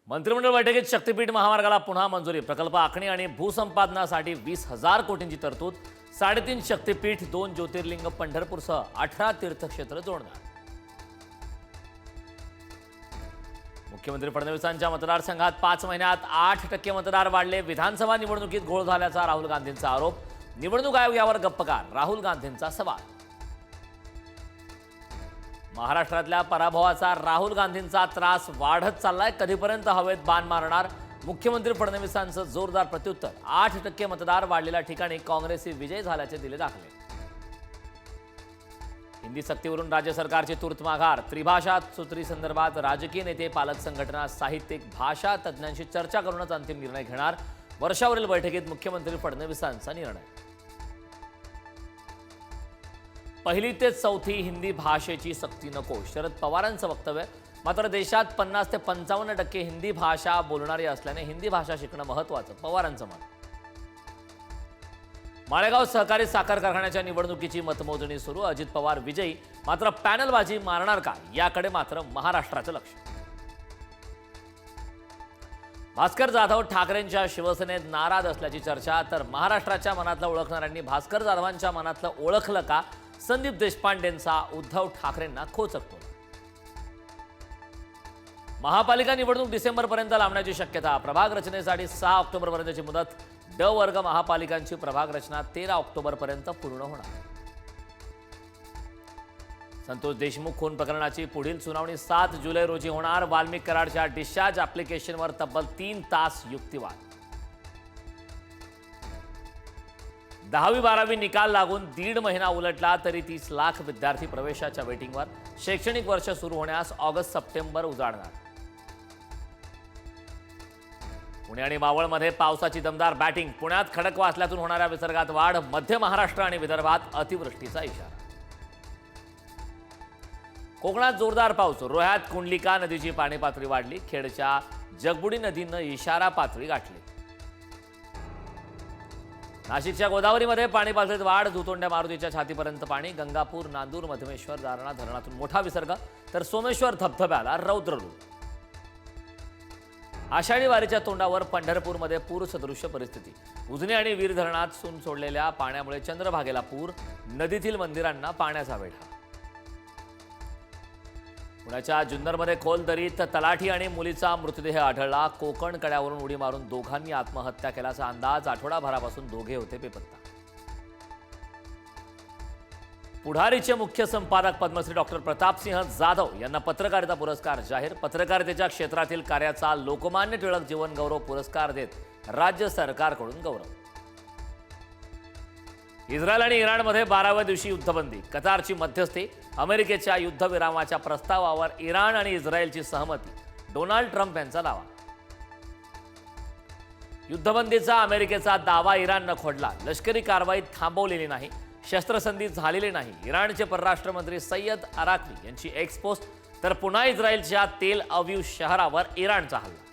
मंत्रिमंडळ बैठकीत शक्तीपीठ महामार्गाला पुन्हा मंजुरी। प्रकल्प आखणी आणि भूसंपादनासाठी 20,000 कोटींची तरतूद। 3.5 शक्तीपीठ, 2 ज्योतिर्लिंग, पंढरपूरसह 18 तीर्थक्षेत्र जोडणार। मुख्यमंत्री फडणवीसांच्या मतदारसंघात 5 महिन्यात 8% मतदार वाढले। विधानसभा निवडणुकीत घोळ झाल्याचा राहुल गांधींचा आरोप। निवडणूक आयोग यावर गप्पकार, राहुल गांधींचा सवाल। महाराष्ट्रातल्या पराभवाचा राहुल गांधींचा त्रास वाढत चाललाय। कधीपर्यंत हवेत बाण मारणार? मुख्यमंत्री फडणवीसांचं जोरदार प्रत्युत्तर। 8% मतदार वाढलेल्या ठिकाणी काँग्रेसचे विजय झाल्याचे दिले दाखले। हिंदी सक्तीवरून राज्य सरकारची तूर्त माघार। त्रिभाषा सूत्रीसंदर्भात राजकीय नेते, पालक संघटना, साहित्यिक, भाषा तज्ज्ञांशी चर्चा करूनच अंतिम निर्णय घेणार। वर्षावरील बैठकीत मुख्यमंत्री फडणवीसांचा निर्णय। पहिली ते चौथी हिंदी भाषेची सक्ती नको, शरद पवारांचं वक्तव्य। मात्र देशात 50 ते 55% हिंदी भाषा बोलणारी असल्याने हिंदी भाषा शिकणं महत्त्वाचं, पवारांचं मत। माळेगाव सहकारी साखर कारखान्याच्या निवडणुकीची मतमोजणी सुरू। अजित पवार विजयी, मात्र पॅनलबाजी मारणार का, याकडे मात्र महाराष्ट्राचं लक्ष। भास्कर जाधव ठाकरेंच्या शिवसेनेत नाराज असल्याची चर्चा। तर महाराष्ट्राच्या मनातलं ओळखणाऱ्यांनी भास्कर जाधवांच्या मनातलं ओळखलं का? संदीप देशपांडेंचा उद्धव ठाकरेंना खोचकतो। महापालिका निवडणूक डिसेंबरपर्यंत लांबण्याची शक्यता। प्रभाग रचनेसाठी 6 ऑक्टोबरपर्यंतची मुदत। ड वर्ग महापालिकांची प्रभाग रचना 13 ऑक्टोबरपर्यंत पूर्ण होणार। संतोष देशमुख खून प्रकरणाची पुढील सुनावणी 7 जुलै रोजी होणार। वाल्मिक कराडच्या डिस्चार्ज ॲप्लिकेशनवर तब्बल 3 तास युक्तिवाद। 10वी-12वी निकाल लागून 1.5 महिना उलटला तरी 30 लाख विद्यार्थी प्रवेशाच्या वेटिंगवर। शैक्षणिक वर्ष सुरू होण्यास ऑगस्ट-सप्टेंबर उजाडणार। पुणे आणि मावळमध्ये पावसाची दमदार बॅटिंग। पुण्यात खडकवासल्यातून होणाऱ्या विसर्गात वाढ। मध्य महाराष्ट्र आणि विदर्भात अतिवृष्टीचा इशारा। कोकणात जोरदार पाऊस। रोह्यात कुंडलिका नदीची पाणी पातळी वाढली। खेडच्या जगबुडी नदीनं इशारा पातळी गाठली। नाशिकच्या गोदावरीमध्ये पाणी पातळीत वाढ। दुतोंड्या मारुतीच्या छातीपर्यंत पाणी। गंगापूर, नांदूर, मध्यमेश्वर, दारणा धरणातून मोठा विसर्ग, तर सोमेश्वर धबधब्याला रौद्ररूप। आषाढी वारीच्या तोंडावर पंढरपूरमध्ये पूरसदृश्य परिस्थिती। उजनी आणि वीर धरणात सून सोडलेल्या पाण्यामुळे चंद्रभागेला पूर। नदीतील मंदिरांना पाण्याचा वेढा। पुण्याच्या जुन्नरमध्ये खोल दरीत तलाठी आणि मुलीचा मृतदेह आढळला। कोकण कड्यावरून उडी मारून दोघांनी आत्महत्या केल्याचा अंदाज। आठवडाभरापासून दोघे होते बेपत्ता। पुढारीचे मुख्य संपादक पद्मश्री डॉक्टर प्रतापसिंह जाधव यांना पत्रकारिता पुरस्कार जाहीर। पत्रकारितेच्या क्षेत्रातील कार्याचा लोकमान्य टिळक जीवन गौरव पुरस्कार देत राज्य सरकारकडून गौरव। इस्रायल आणि इराणमध्ये 12व्या दिवशी युद्धबंदी। कतारची मध्यस्थी। अमेरिकेच्या युद्धविरामाच्या प्रस्तावावर इराण आणि इस्रायलची सहमती। डोनाल्ड ट्रम्प यांचा दावा। युद्धबंदीचा अमेरिकेचा दावा इराणनं खोडला। लष्करी कारवाई थांबवलेली नाही। शस्त्रसंधी झालेली नाही। इराणचे परराष्ट्र मंत्री सय्यद अराक्वी यांची एक्स पोस्ट। तर पुन्हा इस्रायलच्या तेल अवीव शहरावर इराणचा हल्ला।